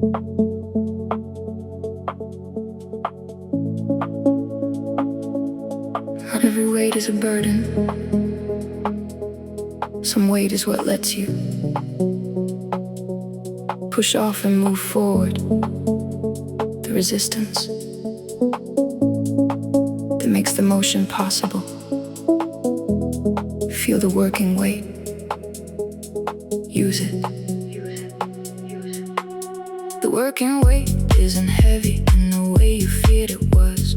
Not every weight is a burden. Some weight is what lets you push off and move forward. The resistance that makes the motion possible. Feel the working weight. Use it. The working weight isn't heavy in the way you feared it was.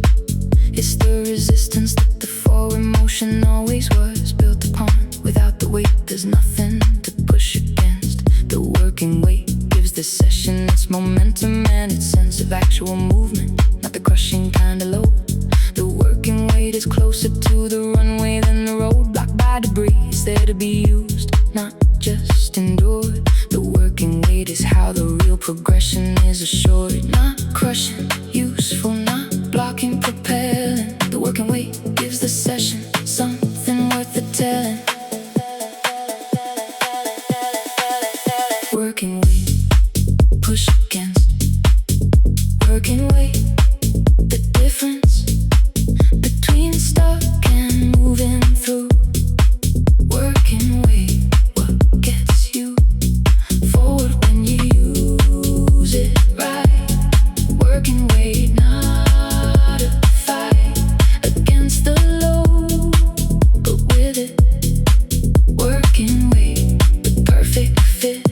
It's the resistance that the forward motion always was built upon. Without the weight, there's nothing to push against. The working weight gives the session its momentum and its sense of actual movement, not the crushing kind of load. The working weight is closer to the runway than the road, blocked by debris. It's there to be used, not just endured. The working weight is how the real progression is assured. Not crushing, useful, not blocking, propelling. The working weight gives the session something worth the telling. Working weight, push against. Working weight, the difference between stuck and moving through. Working weight, what gets you forward when you use it right. Working weight, not a fight against the load, but with it. Working weight, the perfect fit.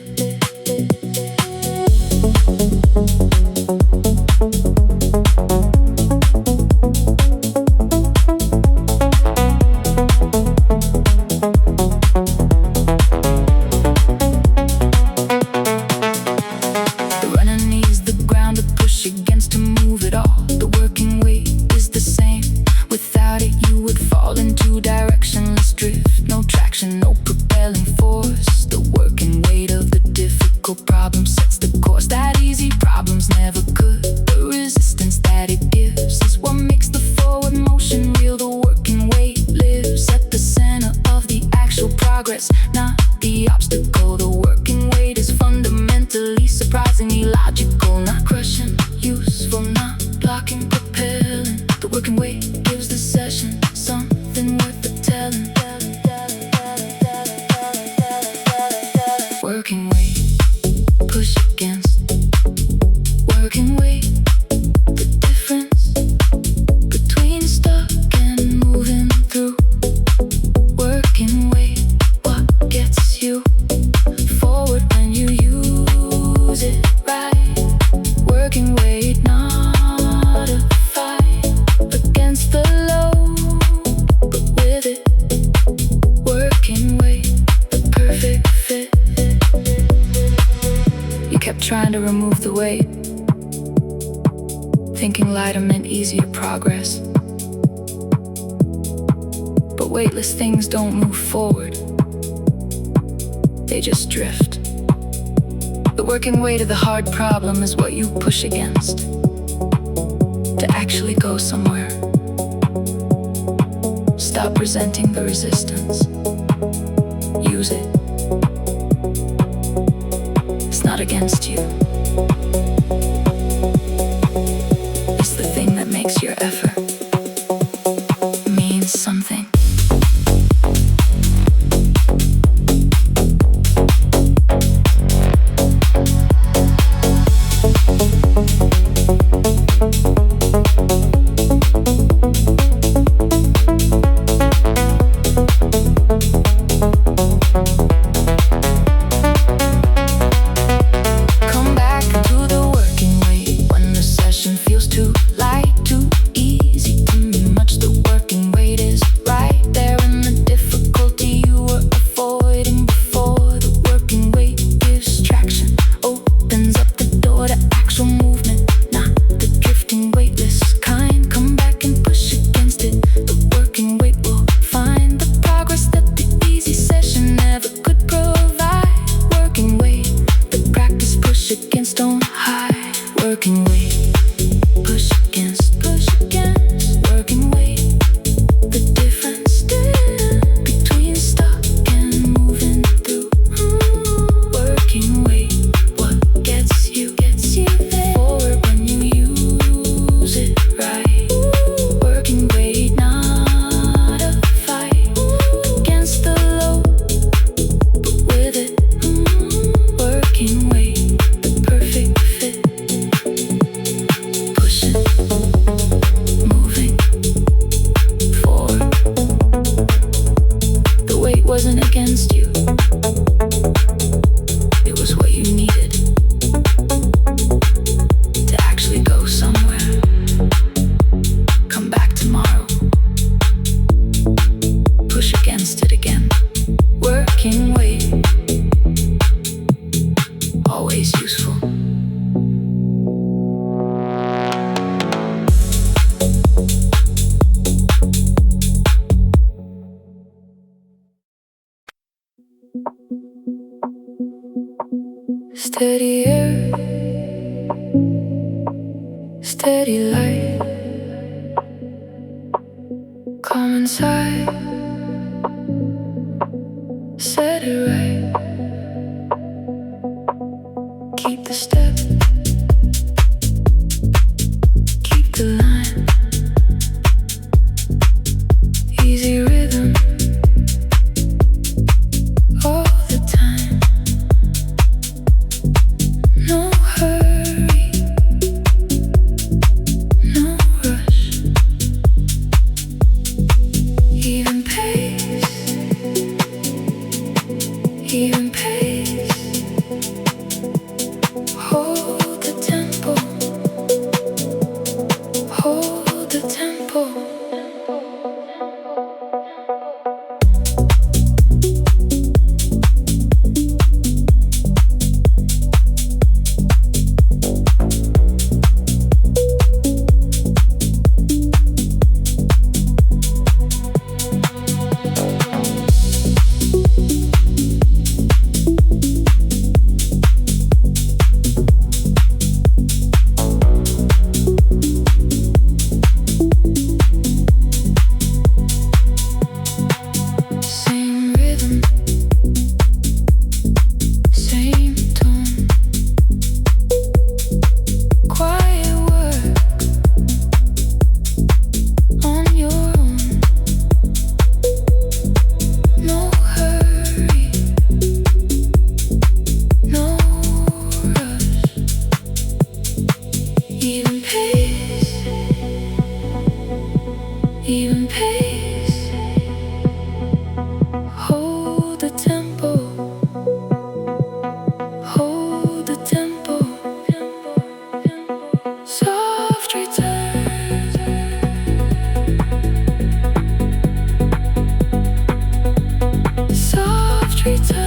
Not the obstacle. The working weight is fundamentally, surprisingly logical. Not crushing, useful, not blocking, propelling. The working weight gives the session something worth the telling. Working weight, push against. Working weight, the difference between stuck and moving through. Working weight, gets you forward when you use it right. Working weight, not a fight against the load, but with it. Working weight, the perfect fit. You kept trying to remove the weight, thinking lighter meant easier progress. But weightless things don't move forward, they just drift. The working weight of the hard problem is what you push against to actually go somewhere. Stop resenting the resistance. Use it. It's not against you. It's the thing that makes your effort mean something. Gets you steady light. Come inside, set it right. Keep the step, keep the line. Easy rhythm all the time. No hurry, no rush. Even pace, even pace. Hold the tempo, hold the tempo. Same rhythm, same tone. Quiet work on your own. No hurry, no rush. Even pace, even pace. Hold the tempo, hold the tempo. Soft return, soft return.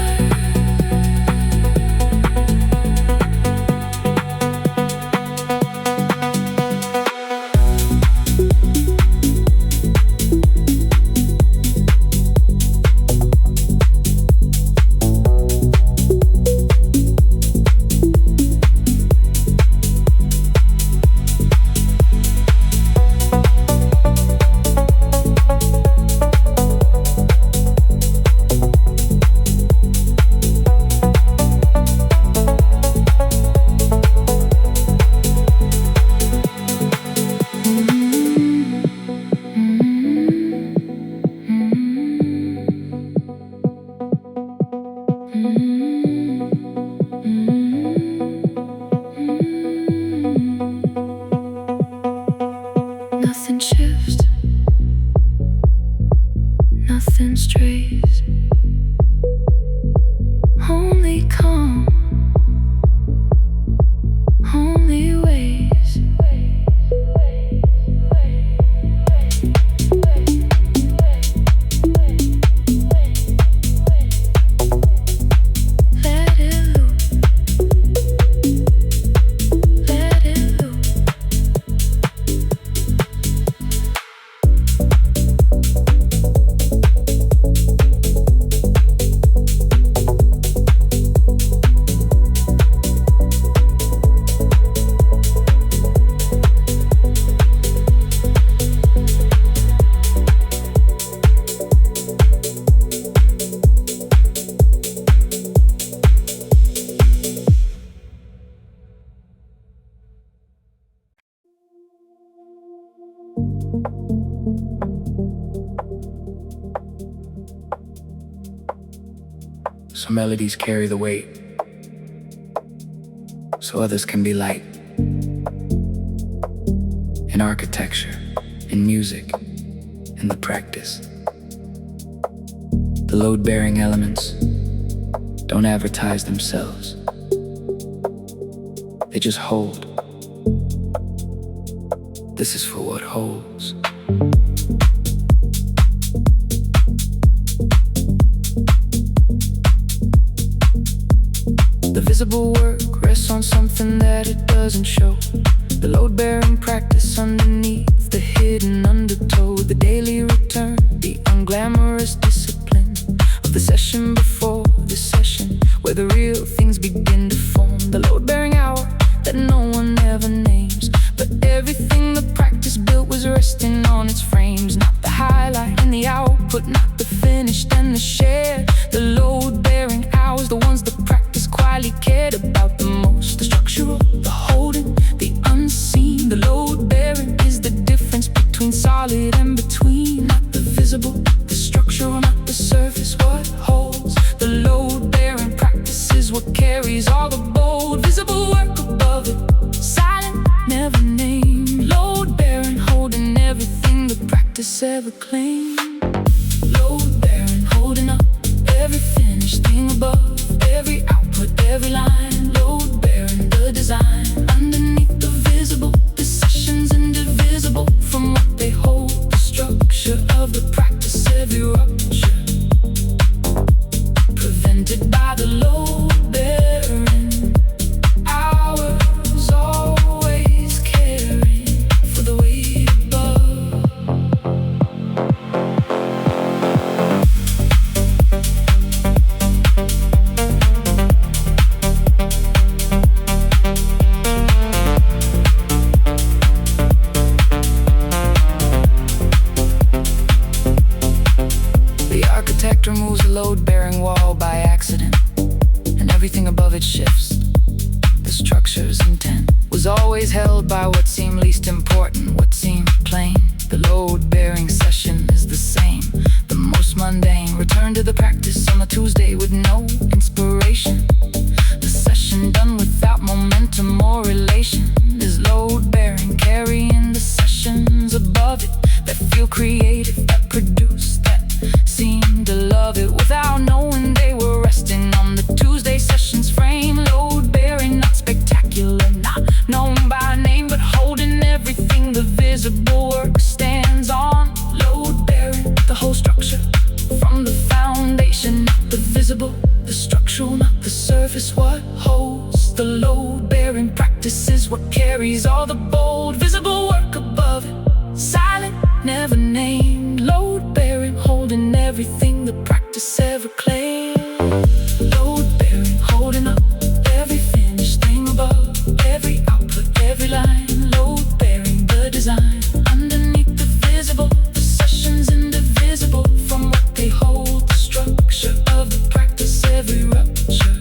Nothing shifts, nothing strays. Only calm, only ways. Let it loop, let it loop. So melodies carry the weight, so others can be light. In architecture, in music, in the practice. The load-bearing elements don't advertise themselves. They just hold. This is for what holds. The visible work rests on something that it doesn't show. The load-bearing practice underneath the hidden undertow. The daily return, the unglamorous discipline of the session before the session, where the real things begin to form. The load-bearing hour that no one ever names, but everything output, not the finished and the shared. The load-bearing hours, the ones that practice quietly cared about the most. The structural, the holding, the unseen. The load-bearing is the difference between solid and between. Not the visible, the structural, not the surface, what holds. The load-bearing practice is what carries all the bold. Visible work above it, silent, never named. Load-bearing, holding everything the practice ever claimed. Load-bearing, holding up every finished thing above, every output, every line. Load-bearing, the design underneath the visible. The session's indivisible from what they hold. The structure of the practice, every rupture prevented by the load-bearing hours, always caring for the weight above. The architect removes a load-bearing wall by accident, and everything above it shifts. The structure's intent was always held by what seemed least important, what seemed plain. The load-bearing session is the same, the most mundane. Return to the practice on a Tuesday with no inspiration. The session done without momentum or relation is load-bearing, carrying the sessions above it that feel creative, that produce, that seem to love it without knowing they were resting on the Tuesday session's frame. Load-bearing, not spectacular, not known by name, but holding everything the visible work stands on. Load-bearing, the whole structure from the foundation, not the visible, the structural, not the surface, what holds. The load-bearing practice is what carries all the bold. Visible work above it, silent, never named. Load-bearing, holding everything the practice ever claimed. Load-bearing, holding up every finished thing above, every output, every line. Load-bearing, the design underneath the visible. The session's indivisible from what they hold. The structure of the practice, every rupture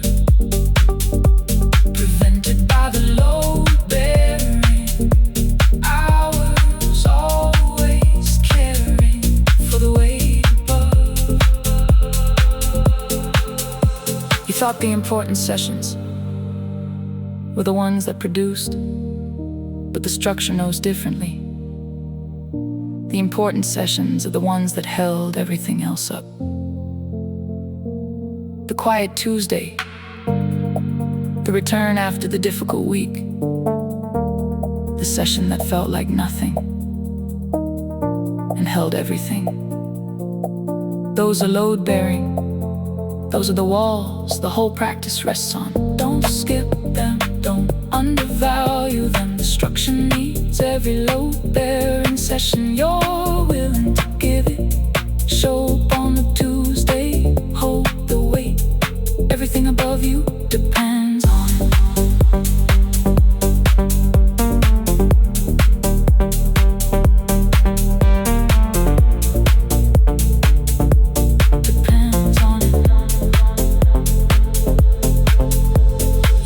prevented by the load-bearing hours, always caring for the weight above. You thought the important sessions were the ones that produced, but the structure knows differently. The important sessions are the ones that held everything else up. The quiet Tuesday, the return after the difficult week, the session that felt like nothing and held everything. Those are load-bearing. Those are the walls the whole practice rests on. Don't skip them, don't undervalue them. The structure needs every load-bearing session you're willing to give it. Show up on a Tuesday, hold the weight. Everything above you depends on it. Depends on it.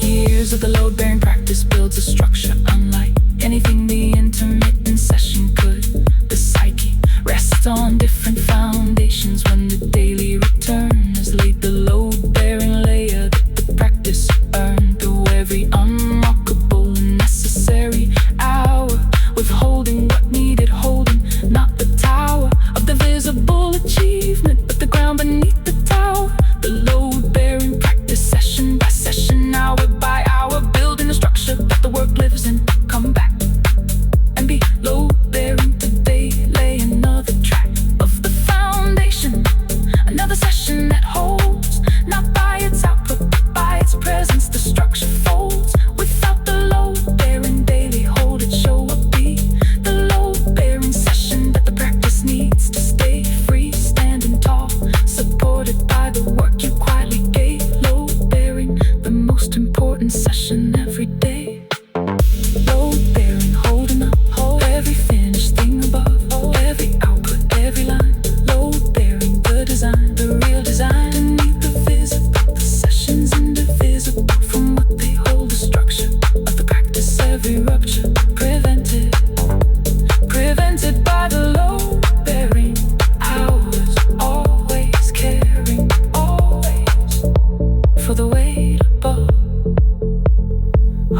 Years of the load-bearing practice builds a structure unlike anything the intermittent session could. The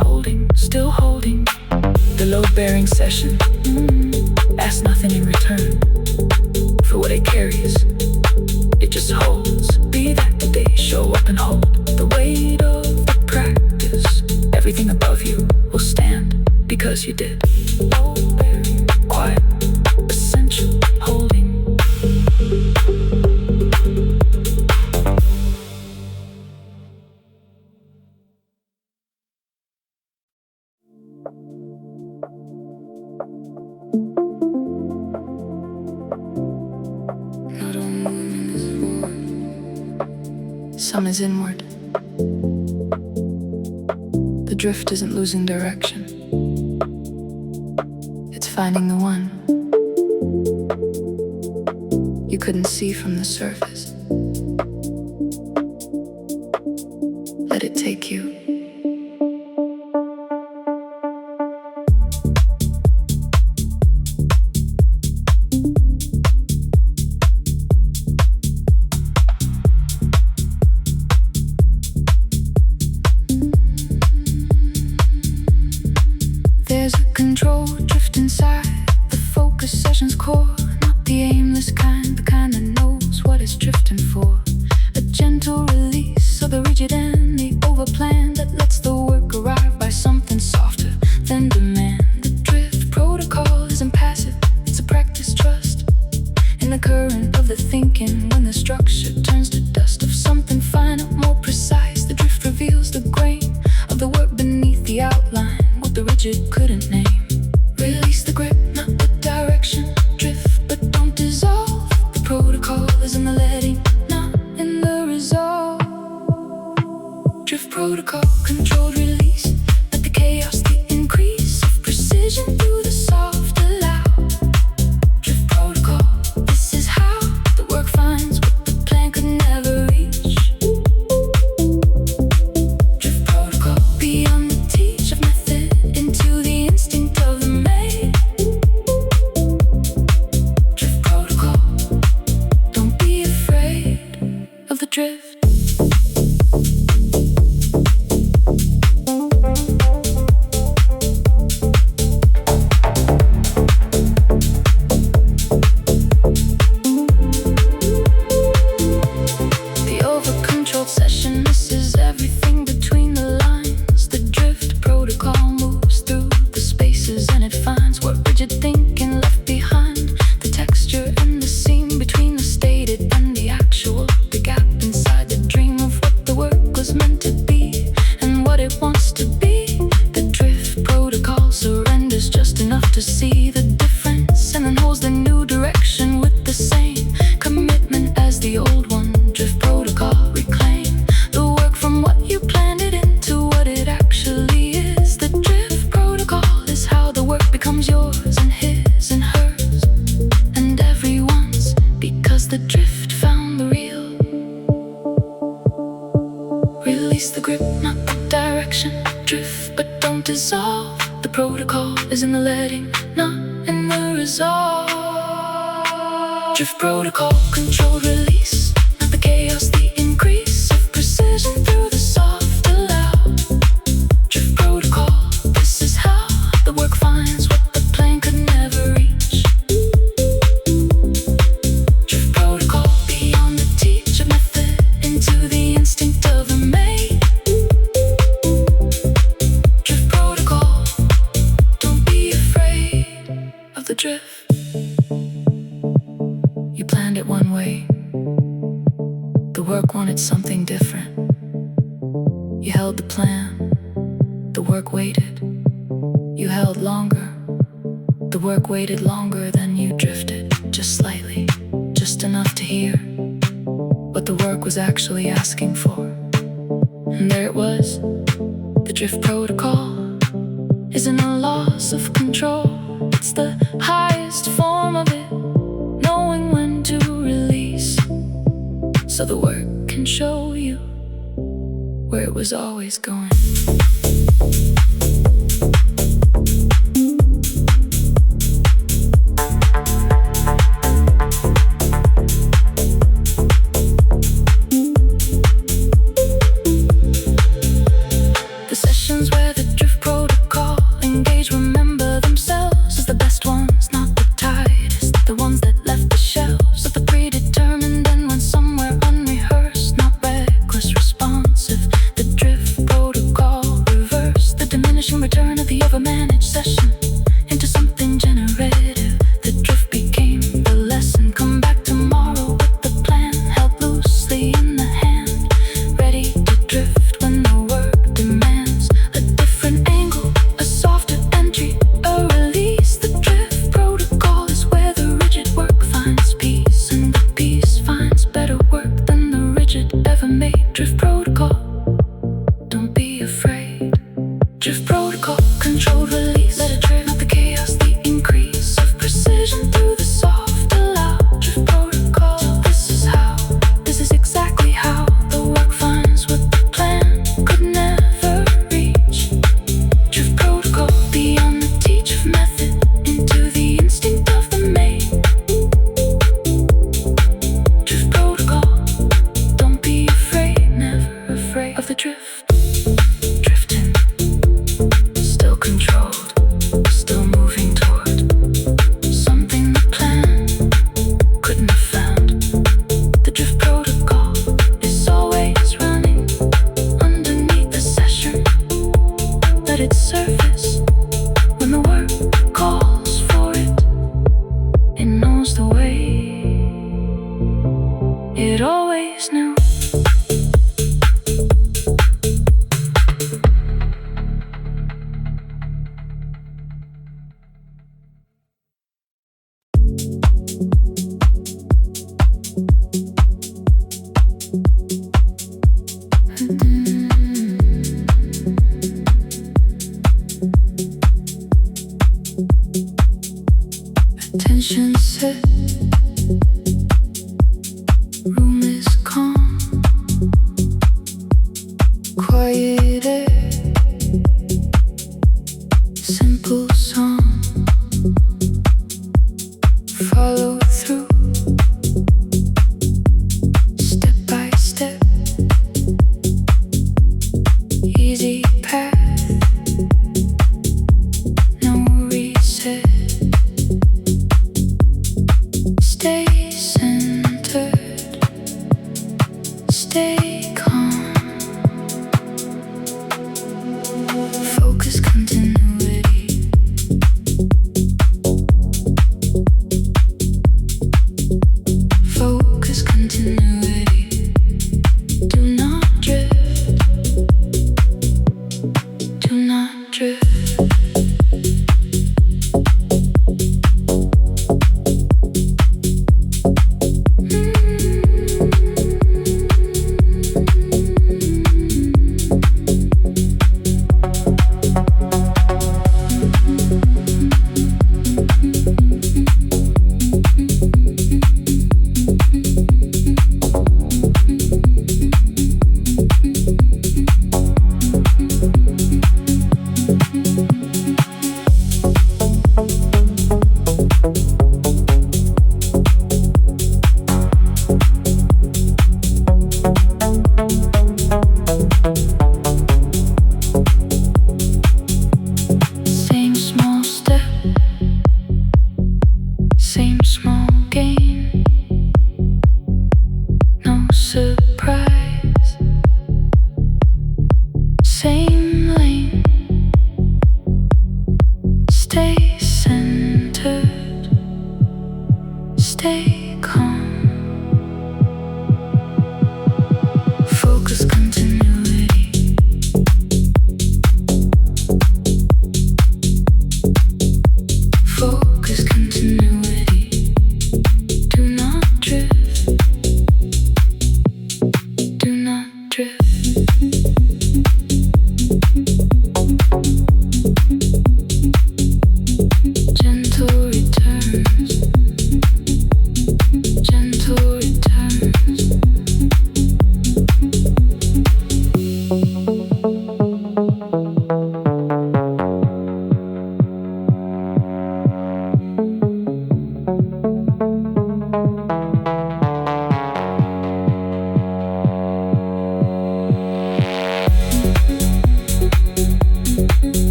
holding, still holding. The load-bearing session, asks nothing in return for what it carries. It just holds. Be that they show up and hold the weight of the practice. Everything above you will stand because you did. Load-bearing, quiet, essential, holding. Not all movement is forward, some is inward. The drift isn't losing direction, it's finding the one you couldn't see from the surface. Let it take you. There's a control drift inside the focus session's core. Not the aimless kind, the kind that knows what it's drifting for. A gentle release of the rigid and the overplan that lets the work arrive by something softer than demand. The drift protocol isn't passive, it's a practice trust in the current of the thinking. When the structure turns to dust of something finer, more precise, the drift reveals the grain of the work beneath the outline. The rigid couldn't name. Release the grip, not the direction. Drift, but don't dissolve. The protocol is in the letting, not in the resolve. Drift protocol, controlled release. Let the chaos, the increase of precision through the soft allow. Drift protocol, this is how the work finds what the plan could never reach. Drift protocol, beyond the teach of method into the instinct of the made. Drift protocol, don't be afraid of the drift. The over-controlled session misses everything between the lines. The drift protocol moves through the spaces and it finds what rigid thinking left behind. The texture and the seam between the stated and the actual. The gap inside the dream of what the work was meant to be and what it wants to be. The drift protocol surrenders just enough to see the difference and then holds the new direction with the same commitment as the old one. Drift protocol, reclaim the work from what you planned it into what it actually is. The drift protocol is how the work becomes yours and his and hers and everyone's, because the drift found the real. Release the grip, not the direction. Drift, but don't dissolve. The protocol is in the letting, not in the resolve. Drift protocol, controlled release. Not the chaos, the increase of precision through the soft allow. Drift protocol, this is how the work finds what the plan could never reach. Drift protocol, beyond the teach of method into the instinct of the made. Drift protocol, don't be afraid of the drift. You planned it one way, the work wanted something different. You held the plan, the work waited. You held longer, the work waited longer than you drifted. Just slightly, just enough to hear what the work was actually asking for. And there it was. The drift protocol isn't a loss of control, it's the highest form of it, knowing when to release, so the work can show you where it was always going. The sessions where the drift return of the overmanaged session into something generative. The drift became the lesson. Come back tomorrow with the plan, held loosely in the hand, ready to drift when the work demands a different angle, a softer entry, a release. The drift protocol is where the rigid work finds peace, and the peace finds better work than the rigid ever made. Drift protocol, don't be afraid. Drift protocol, controlled release. Let it drift, not the chaos, the increase of precision through the soft allow. Drift protocol, this is how, this is exactly how the work finds what the plan could never reach. Drift protocol, beyond the teach of method into the instinct of the made. Drift protocol, don't be afraid, never afraid of the drift. Drifting, still controlled, still moving toward something the plan couldn't have found. The drift protocol is always running underneath the session. Let it surface when the work calls for it. It knows the way it always knew. Attention set, room is calm, quiet air, simple song, follow through, step by step, easy path, no reset. Stay centered, stay calm, focus continuity, focus continuity, do not drift, do not drift. Same small step, same small gain, no surprise. Same lane, stay centered, stay calm, focus continuity, focus continuity, do not drift, do not drift.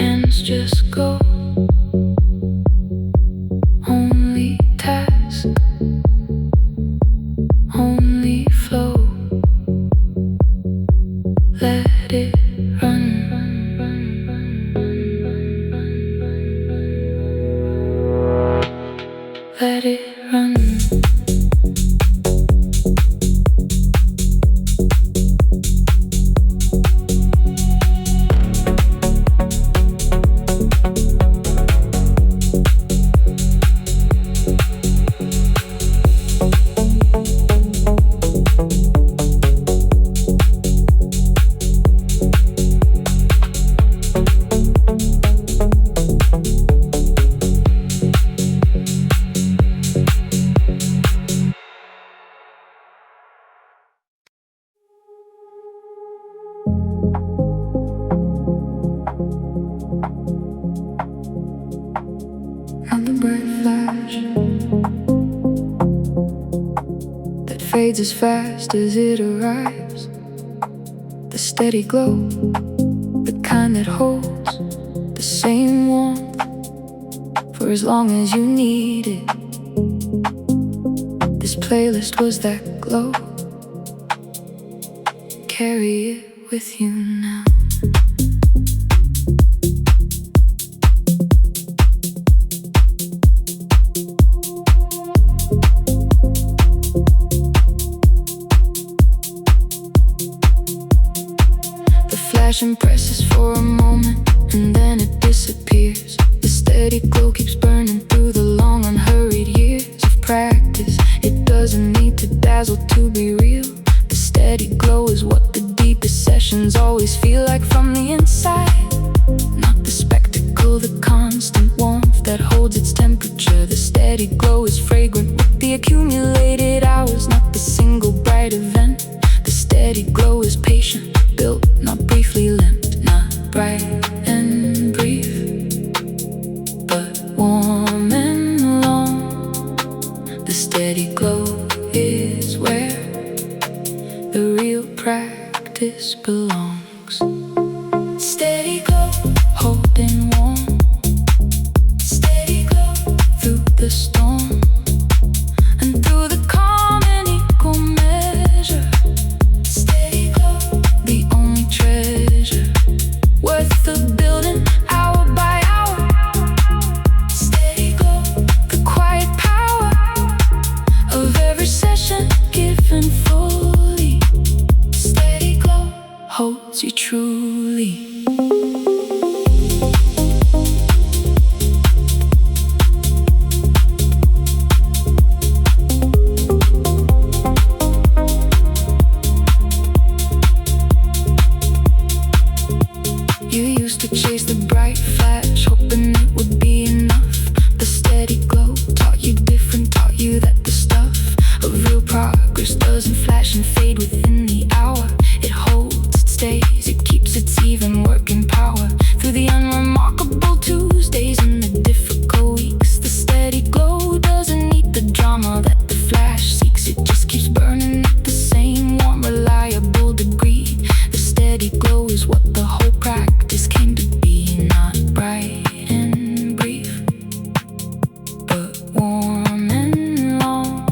hands just go. Only task, only flow. Let it run. Let it run. Another bright flash that fades as fast as it arrives. The steady glow, the kind that holds the same warmth for as long as you need it. This playlist was that glow. Carry it with you now. Impresses for a moment and then it disappears. The steady glow keeps burning through the long unhurried years of practice. It doesn't need to dazzle to be real. The steady glow is what the deepest sessions always feel like from the inside. Not the spectacle, the constant warmth that holds its temperature. The steady glow is fragrant with the accumulated hours, not the single bright event. The steady glow is patient, built, not briefly limped, not bright and brief, but warm and long. The steady glow is where the real practice belongs. Steady glow, holding warm. Steady glow through the storm and through the calm and equal measure. Steady glow, the only treasure worth the building hour by hour. Steady glow, the quiet power of every session given fully. Steady glow holds you truly. You used to chase the bright flash, hoping it would be enough. The steady glow taught you different, taught you that the stuff of real progress doesn't flash and fade within the hour. It holds, it stays, it keeps its even working power through the unremarkable Tuesdays and the difficult weeks. The steady glow doesn't need the drama that the flash seeks. It just keeps burning at the same warm, reliable degree. The steady glow is what the whole practice came to be, not bright and brief, but warm and long.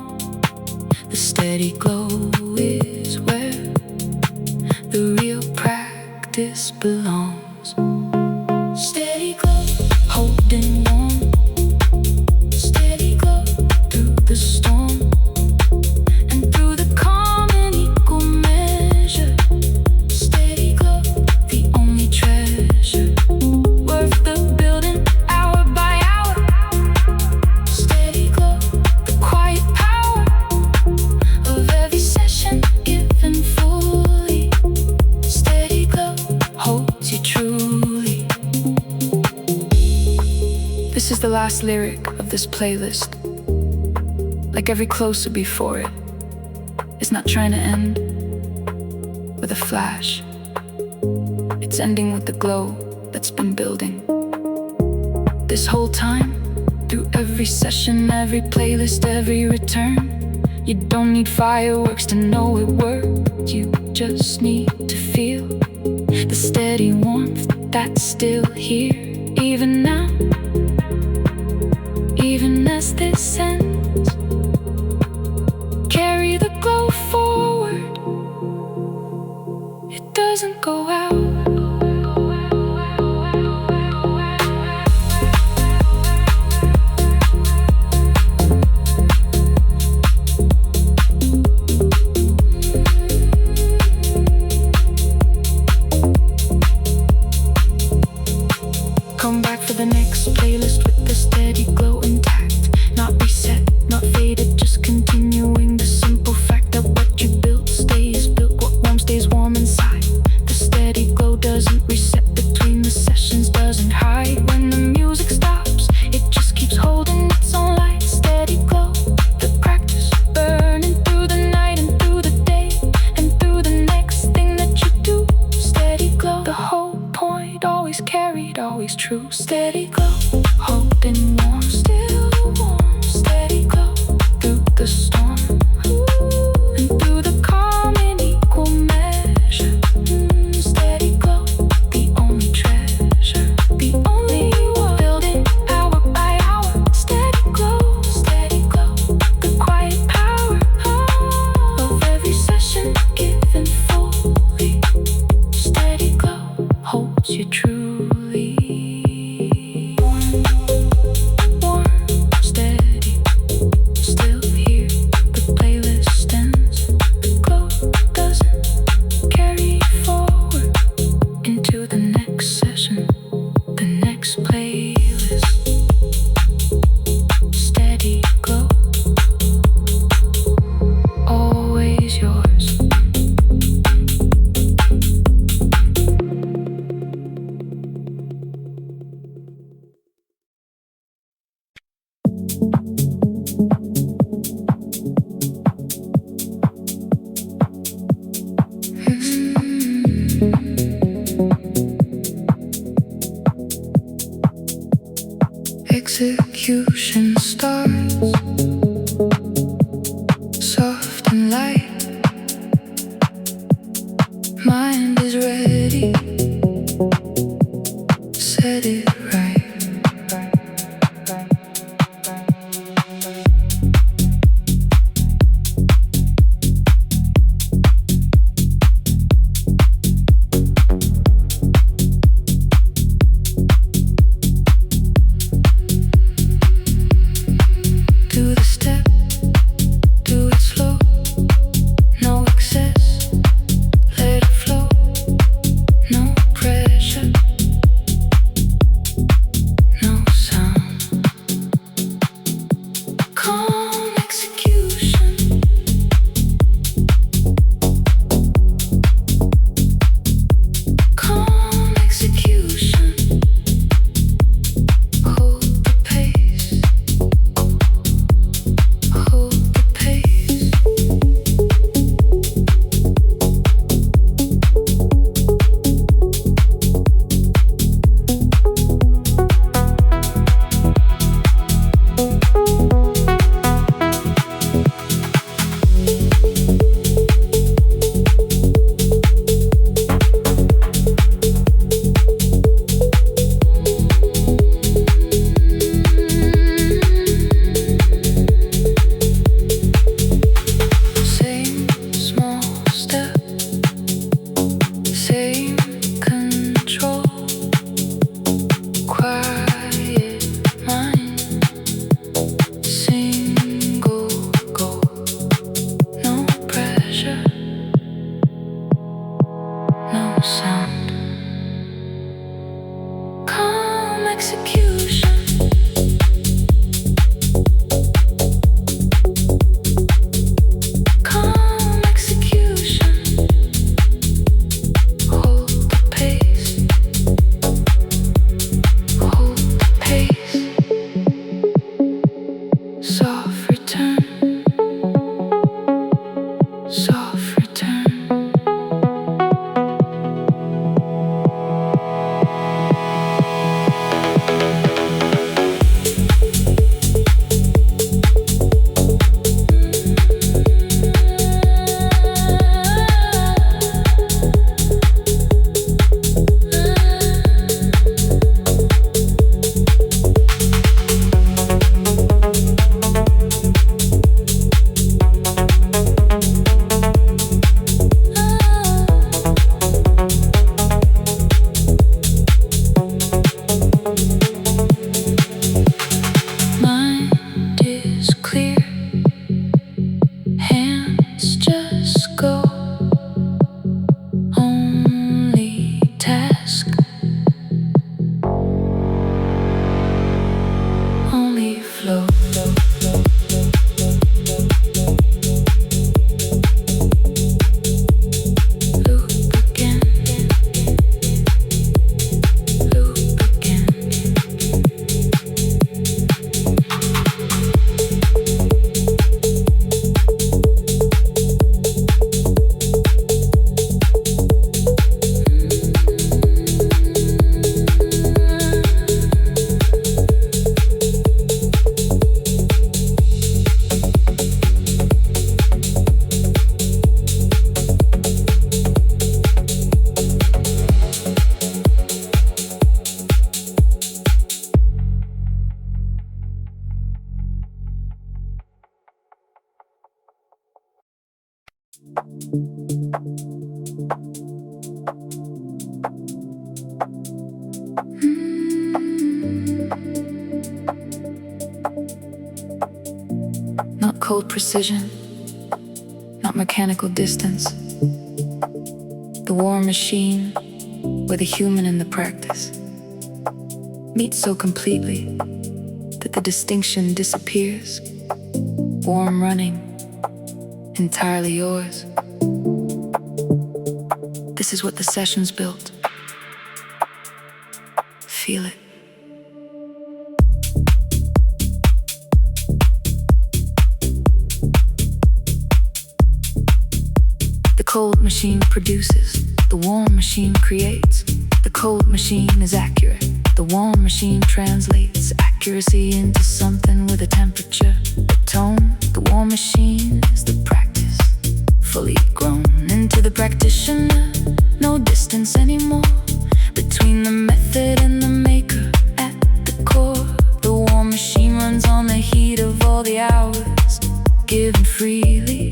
The steady glow is where the real practice belongs. Steady glow, holding warm. Steady glow through the storm and through the calm and equal measure. Steady glow, the only treasure worth the building hour by hour. Steady glow, the quiet power of every session given fully. Steady glow holds you truly. This is the last lyric of this playlist. Like every closer before it, it's not trying to end with a flash. It's ending with the glow that's been building this whole time, through every session, every playlist, every return. You don't need fireworks to know it worked. You just need to feel the steady warmth that's still here, even now, even as this ends. Carry the glow forward, it doesn't go out. Come back for the next playlist with the steady glow intact. Not reset, not faded, just continuing the simple fact that what you built stays built. What warm stays warm inside. The steady glow doesn't reset between the sessions, doesn't hide when the music stops. It just keeps holding its own light. Steady glow, the practice burning through the night and through the day and through the next thing that you do. Steady glow, the whole point, always carried, always true. Steady glow, holding warm, still warm. Steady glow, through the storm and through the calm in equal measure. Steady glow, the only treasure, the only one. Building hour by hour. Steady glow, the quiet power of every session given fully. Steady glow holds you truly. Warm, steady, still here. The playlist ends. The glow doesn't carry forward into the next session, the next playlist. Steady glow, always yours. Execution starts, soft and light. Mind is ready, set it right. Do the step, do it slow, no excess, let it flow, no pressure, no sound. Calm execution, calm execution. Hold the pace, hold the pace. Same small step, same control. Quiet mind, single goal. No pressure, no sound. Calm execution. Calm execution. Hold the pace. Hold the pace. Soft return. Soft return. cold precision, not mechanical distance. The war machine, where the human and the practice meet so completely that the distinction disappears. Warm running, entirely yours. This is what the sessions built. Feel it. The cold machine produces, the warm machine creates. The cold machine is accurate, the warm machine translates accuracy into something with a temperature, a tone. The warm machine is the practice, fully grown into the practitioner. No distance anymore between the method and the maker at the core. The warm machine runs on the heat of all the hours, given freely.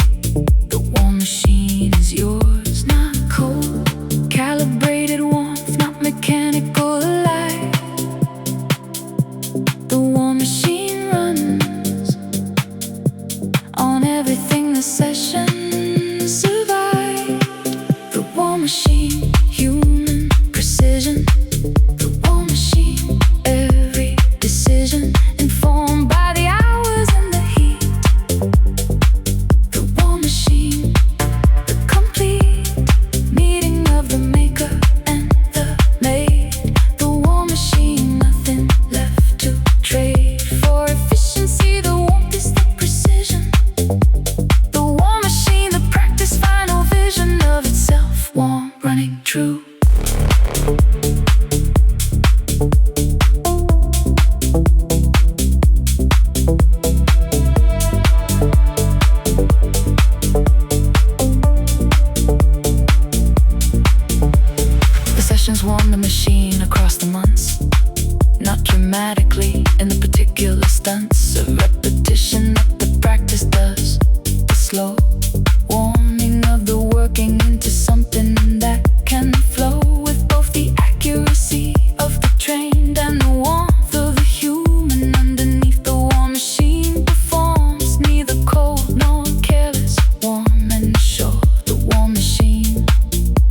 The warm machine is yours, not cold, calibrated warmth, not mechanical light. The warm machine runs on everything the session survived. The warm machine, human precision. The warm machine, every decision informed by the hours and the heat. The warm machine, the complete meeting of the maker and the made. The warm machine, nothing left to trade for efficiency. The warmth is the precision. The warm machine, the practice, final vision of itself. Warm, running true. The sessions warm the machine across the months, not dramatically in the particular stunts of repetition that the practice does. The slow warming of the working into something that can flow with both the accuracy of the trained and the warmth of the human underneath. The warm machine performs neither cold nor careless, warm and sure. The warm machine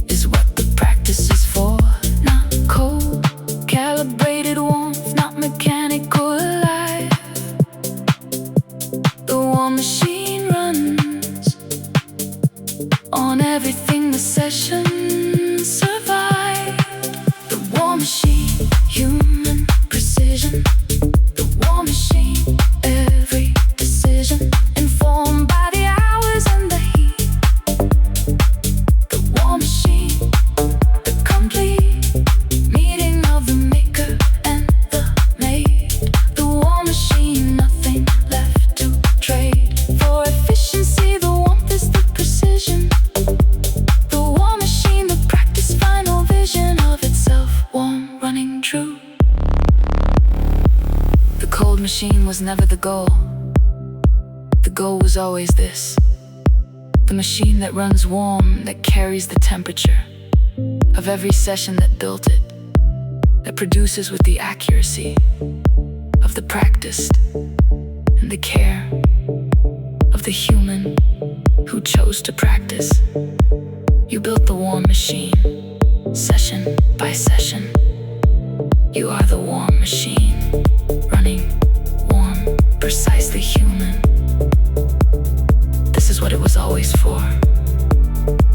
is what the practice is for, not cold, calibrated warmth, not mechanical life. The warm machine runs on everything the session survived. The warm machine, human precision. The warm machine, every decision informed by the hours and the heat. The warm machine, the complete meeting of the maker and the made. The warm machine, nothing left to trade for efficiency. The warmth is the precision. The warm machine, the practice, final vision of itself. Warm, running true. The cold machine was never the goal. The goal was always this: the machine that runs warm, that carries the temperature of every session that built it, that produces with the accuracy of the practiced and the care of the human who chose to practice. You built the warm machine, session by session. You are the warm machine, running warm, precisely human. This is what it was always for.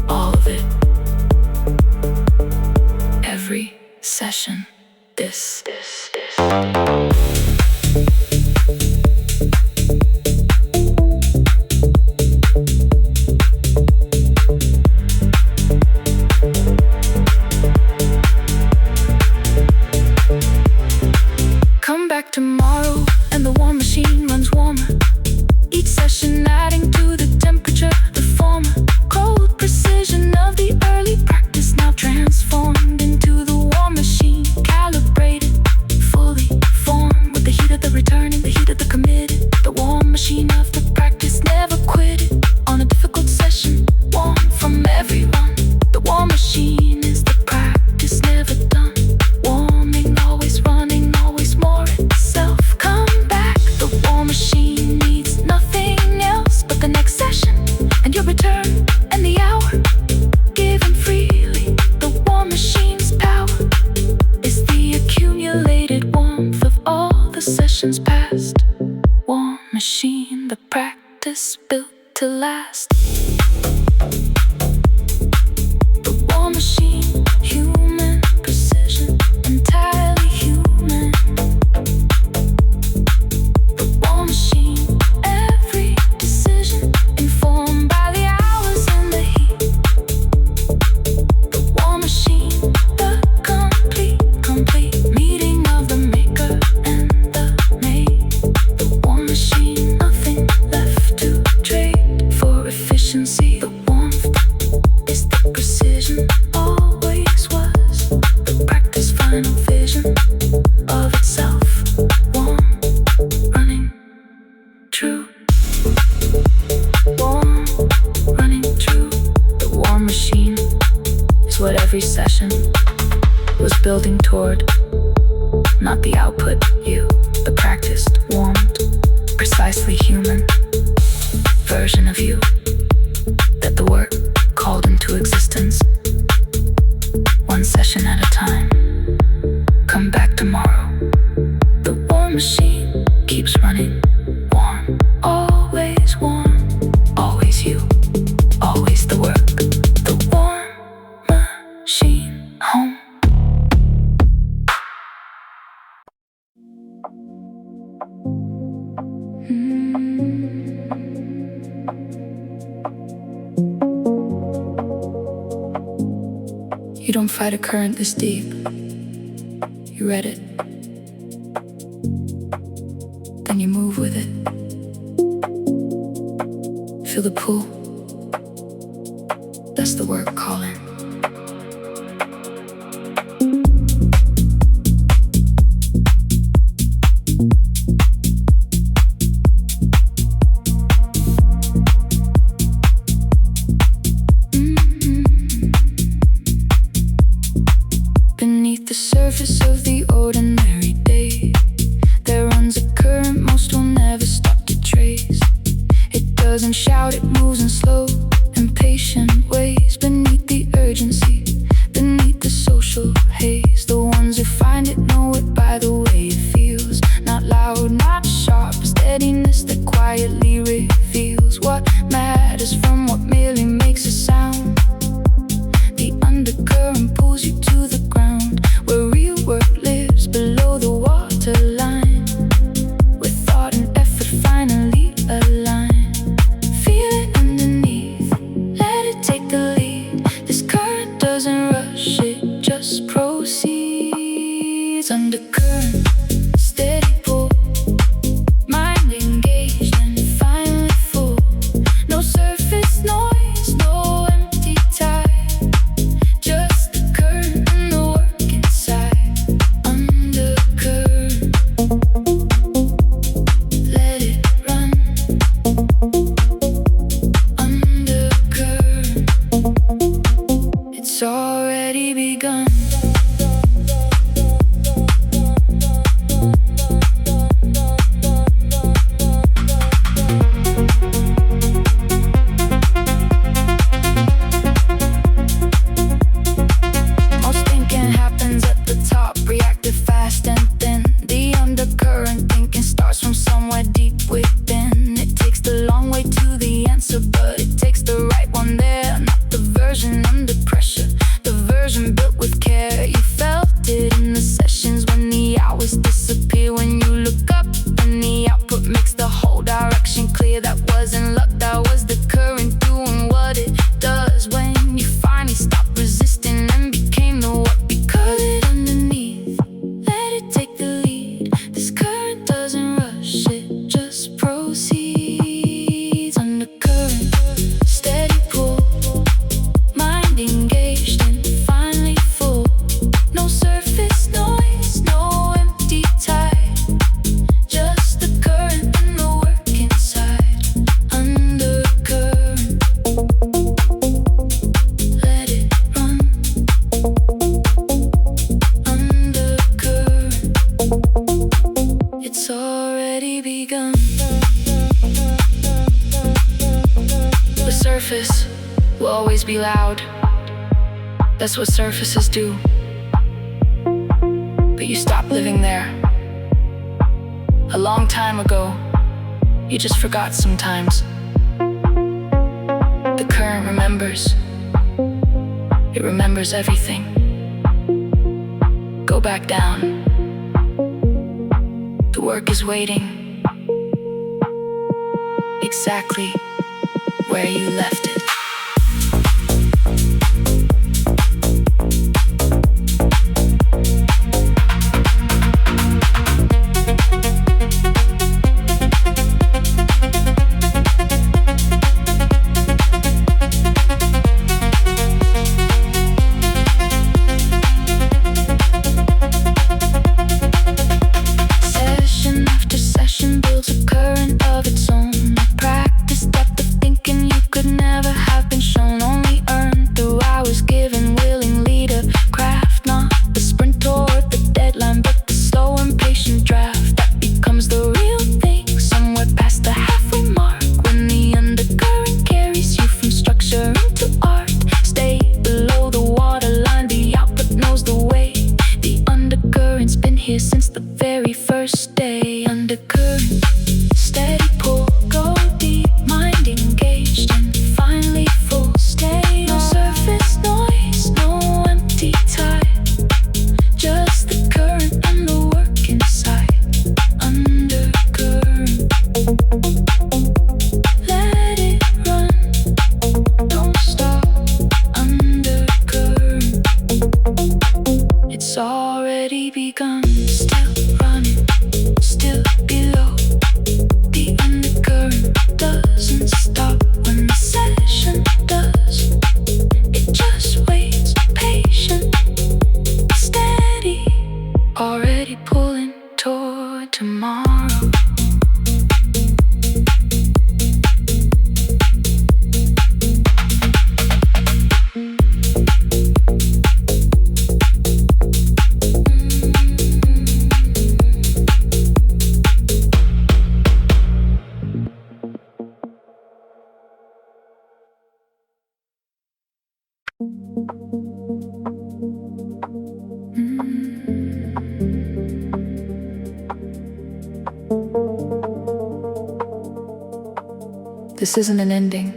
All of it. Every session. This. Come back tomorrow and the warm machine runs warmer. Each session adding to the temperature, the former cold precision of the early practice, now transformed into the warm machine, calibrated, fully formed with the heat of the returning, the heat of the committed. The warm machine of the practice never quitted on a difficult session, warm from everyone. The warm machine is the practice never done, warming, always running, always more itself. Come back. emotions past. War machine, the practice built to last. The war machine, human precision, entirely human. The war machine, every decision informed by the hours and the heat. The war machine, the complete meeting of the maker and the made. The war machine, nothing left to trade for efficiency. The warmth is the precision, always was. The practice, final vision of itself. Warm, running true. Warm, running true. The war machine is what every session was building toward. Not the output, you, the practiced, warmed, precisely human version of you that the work called into existence. One session at a time. Come back tomorrow. The war machine keeps running. Warm, always warm. Always you, always the work. The war machine, home. You don't fight a current this deep. You read it. Then you move with it. Feel the pull. That's the work calling. Beneath the surface of the ordinary day, there runs a current most will never stop to trace. It doesn't shout, it moves in slow, impatient ways. Beneath the urgency, beneath the social haze, the ones who find it know it by the way it feels. Not loud, not sharp, steadiness that quietly reveals what matters from what merely makes a sound. The undercurrent pulls you to the ground, where real work lives below the waterline, where thought and effort finally align. Feel it underneath, let it take the lead. This current doesn't rush, it just proceeds. Undercurrent, steady pull, mind engaged and finally full. No surface noise, no empty tide, just the current and the work inside. Undercurrent, let it run. Undercurrent, it's already begun. Most thinking happens at the top, reactive, fast and thin. The undercurrent thinking starts from somewhere deep within. It takes the long way to the answer, but it takes the right one there. Not the version under pressure, the version built with care. You felt it in the sessions when the hours disappear. When you look up and the output makes the whole direction clear. That wasn't luck, that was the current doing what it does. When you finally stopped resisting and became the what. Because it underneath, let it take the lead. This current doesn't rush, it just proceeds. Undercurrent, steady pull, mind engaged and finally full. No surface noise, no empty tide, just the current and the work inside. Undercurrent, let it run. Undercurrent, it's already begun. The surface will always be loud. That's what surfaces do. But you stop living there. A long time ago, you just forgot sometimes. The current remembers. It remembers everything. Go back down. The work is waiting exactly where you left it. Since the very first day, undercurrent, steady pull, go deep, mind engaged and finally full. Stay no surface noise, no empty tide, just the current and the work inside. Undercurrent, let it run, don't stop. Undercurrent, it's already begun. Still running, still below. The undercurrent doesn't stop when the session does. It just waits, patient, steady, already pulling toward tomorrow. This isn't an ending.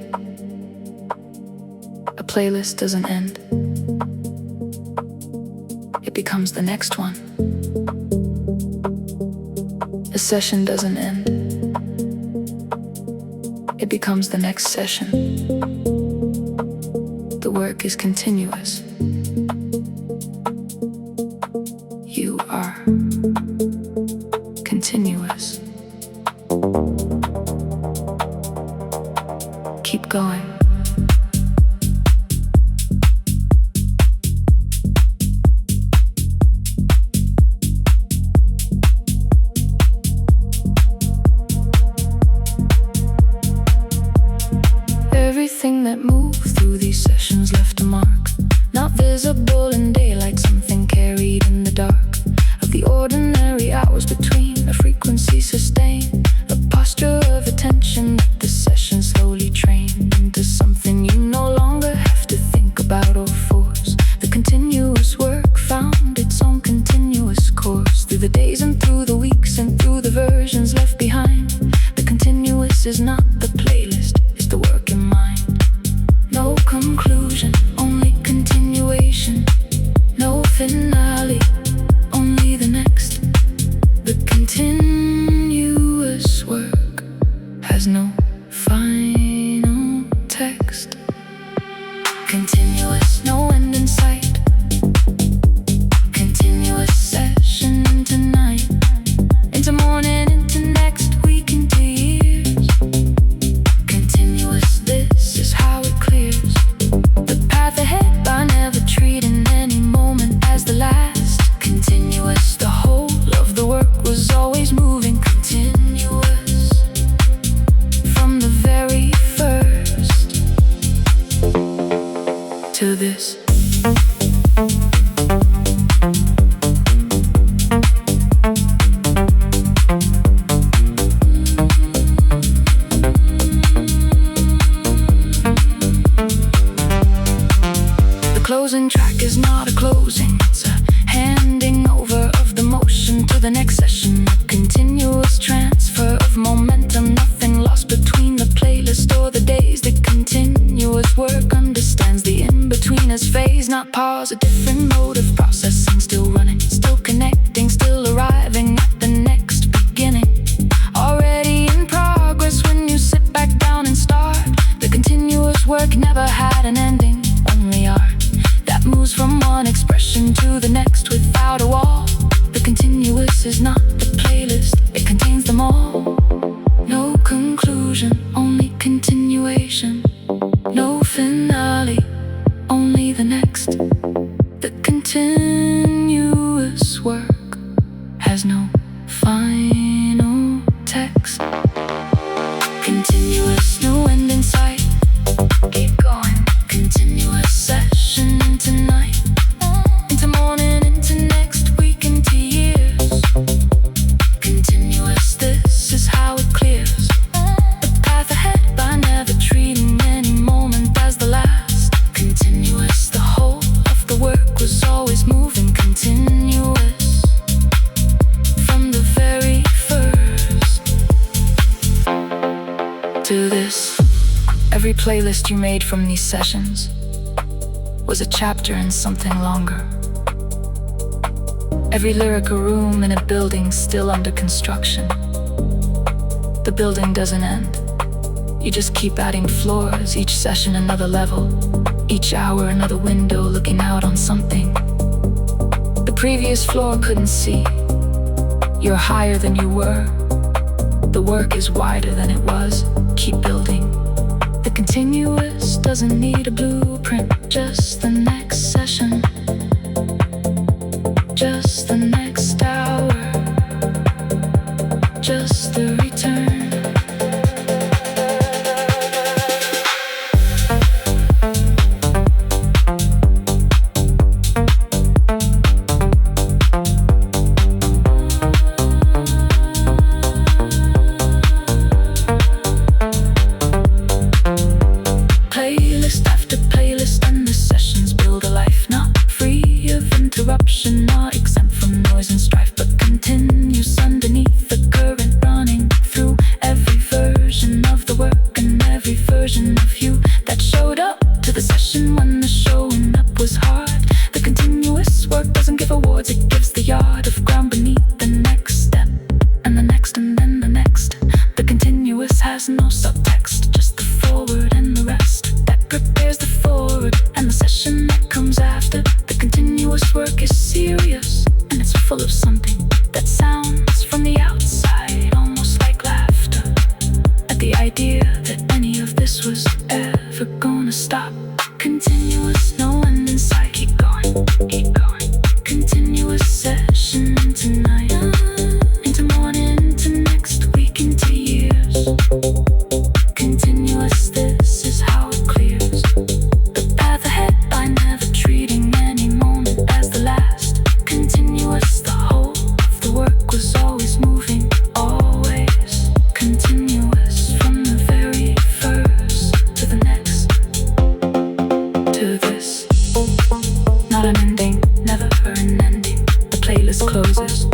A playlist doesn't end. It becomes the next one. A session doesn't end. It becomes the next session. The work is continuous. You are continuous. Keep going. Everything that moved through these sessions left a mark, not visible in daylight, something carried in the dark of the ordinary hours between, a frequency sustained, a posture of attention that the session slowly trained into something you no longer have to think about or force. The continuous work found its own continuous course through the days and through the weeks and through the versions left behind. The continuous is not the playlist, it's the work in mind. No conclusion, only continuation. No finale, only the next. The continuous work has no final text. Continuous, no end in sight. Continuous session into night, into morning, into next week, into years. Continuous, this is how it clears the path ahead by never treating any moment as the last. Continuous, the whole of the work was always moving. Continuous, from the very first to this. The closing track is not a closing, it's a handing over of the motion to the next session. A continuous train not pause, a different mode of processing. Still running, still connecting, still arriving at the next beginning. Already in progress when you sit back down and start. The continuous work never had an ending, only art that moves from one expression to the next without a wall. The continuous is not the playlist, it contains them all. No conclusion, only continuation. No finale, only the next. The continuous work has no final text. Continuous, no end in sight. Keep going. Continuous session into night, into morning, into next week, into years. Continuous, this is how it clears the path ahead by never treating any moment as the last. Continuous, the whole of the work was always moving. Continuous from the very first to this. Every playlist you made from these sessions was a chapter in something longer. Every lyric a room in a building still under construction. The building doesn't end. You just keep adding floors, each session another level, each hour another window looking out on something the previous floor couldn't see. You're higher than you were. The work is wider than it was. Keep building. The continuous doesn't need a blueprint, just the next session, just the next hour, just the return. Interruption, not exempt from noise and strife, but continues underneath the current, running through every version of the work and every version of you that showed up to the session when the showing up was hard. The continuous work doesn't give awards, it gives the yard of ground beneath the next step, and the next, and then the next. The continuous has no subtext, just the forward and the rest that prepares the forward and the session that comes after. The continuous work is serious, and it's full of something that sounds from the outside almost like laughter at the idea that any of this was ever gonna stop. Continuous, no end in sight. Keep going, keep going. Continuous session into night, into morning, into next week, into years. Continuous, this is how it clears the path ahead by never treating any moment as the last. Continuous, the whole of the work was always moving, always continuous from the very first to the next, to this. Not an ending, never an ending. The playlist closes,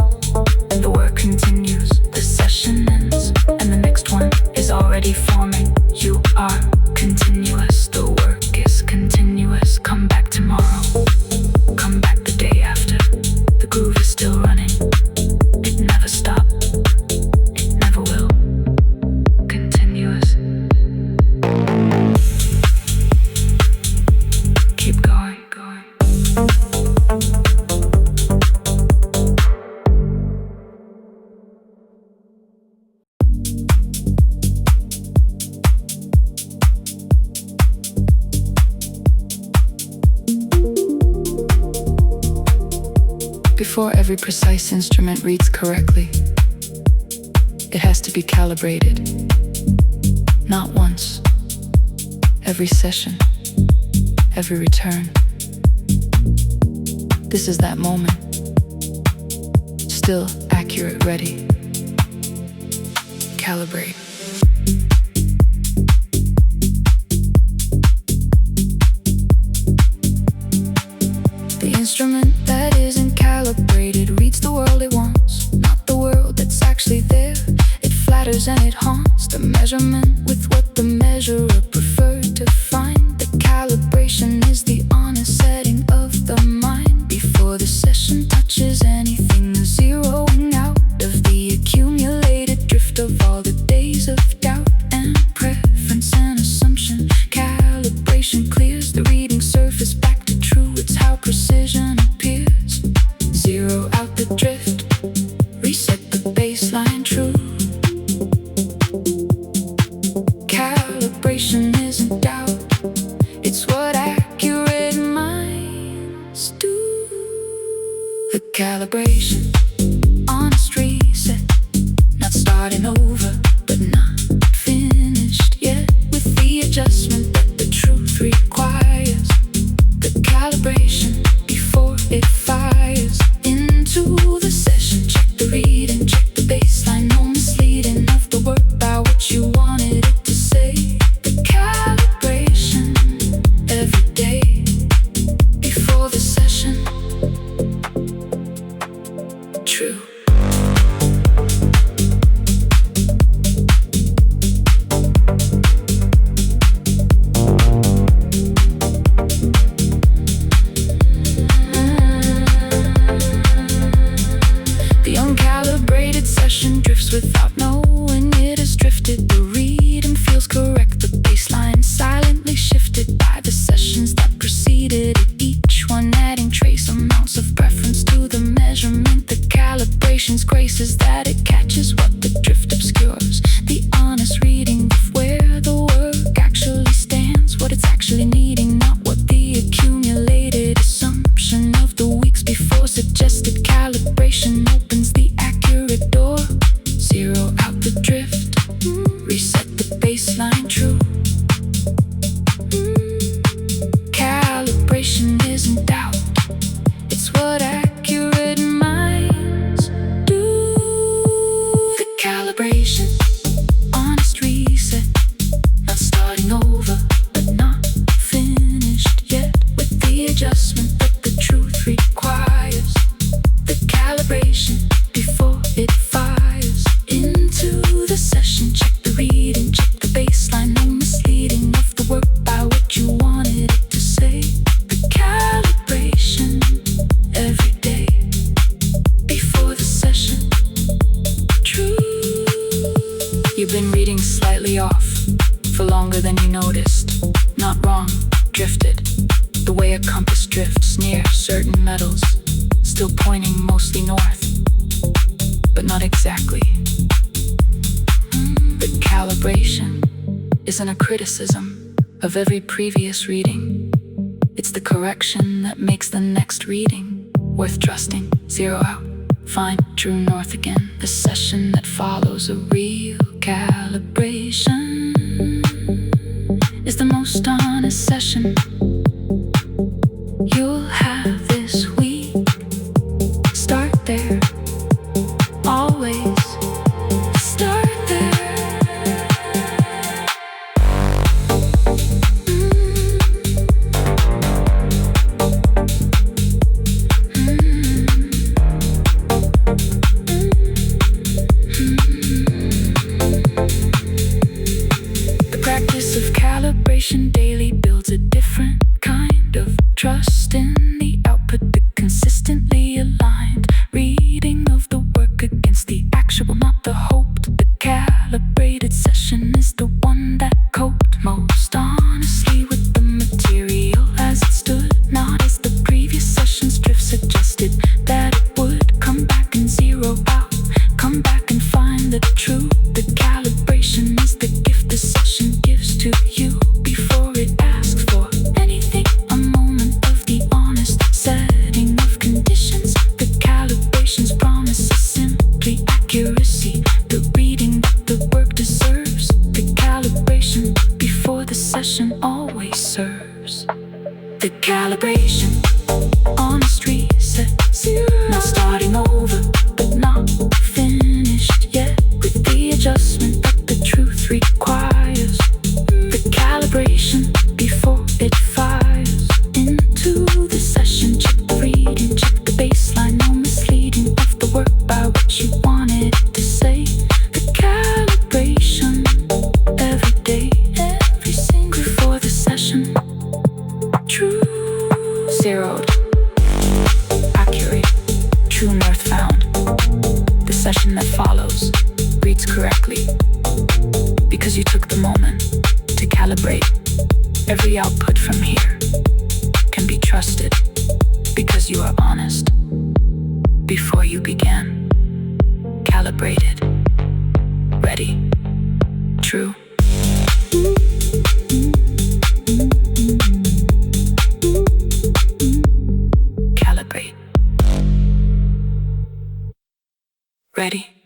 the work continues, the session ends, and the next one is already forming. You are continuous, the work is continuous. Come back tomorrow, come back the day after. The groove is still running, it never stopped, it never will. Continuous. Keep going, going. Before every precise instrument reads correctly, it has to be calibrated. Not once, every session, every return. This is that moment. Still accurate, ready. Calibrate. The instrument that isn't calibrated reads the world it wants, not the world that's actually there. It flatters and it haunts the measurement with what the measurer preferred to find. The calibration is the honest setting of baseline true. Calibration isn't doubt, it's what accurate minds do. The calibration, honest reset, not starting over, but not finished yet, with the adjustment that the truth requires. The calibration before it fires into the session. Check the reading, check the baseline, no misleading of the work by what you wanted it to say. The calibration every day before the session. True. The uncalibrated session drifts without knowing it has drifted. The reading feels correct, the baseline silently shifted by the sessions that preceded it, each one adding trace amounts of preference to the measurement. The calibration's grace is that it catches what the drift obscures, the honest reading of where the work actually stands, what it's actually needing, not what the accumulated assumption of the weeks before suggested. Calibration opens the accurate door, zero out the drift, reset the baseline true. Calibration isn't doubt, it's what accurate minds do. The calibration, honest reset, not starting over, but not finished yet, with the adjustment that the truth requires. The calibration before it fires into the session. Check the reading, check the baseline, no misleading of the work by what you wanted it to say. The calibration every day before the session. True. You've been reading slightly off for longer than you noticed. Not wrong, drifted. The way a compass drifts near certain metals, still pointing mostly north, but not exactly. The calibration isn't a criticism of every previous reading. It's the correction that makes the next reading worth trusting. Zero out, find true north again. The session that follows a real calibration is the most honest session you'll have this week. Start there, always start there. The practice of calibration daily builds a different kind of trust in the output, the consistently aligned reading of the work against the actual, not the hoped. The calibrated session is the one that coped most honestly with the material as it stood, not as the previous session's drift suggested that it would. Come back and zero out, come back and find the truth. The calibration is the gift the session gives to you before it asks for anything. A moment of the honest setting of conditions. The calibration's promise is simply accuracy, the reading that the work deserves. The calibration before the session always serves. The calibration, honest reset, not starting over, but not finished yet, with the adjustment that the truth requires. The calibration before it fires into the session. Check the reading, check the baseline, no misleading of the work by what you wanted it to say. The calibration every day, every single before the session. True. Zeroed, accurate, true north found. The session that follows reads correctly because you took the moment to calibrate. Every output from here can be trusted because you are honest before you began. Calibrated. Ready. True. Calibrate. Ready.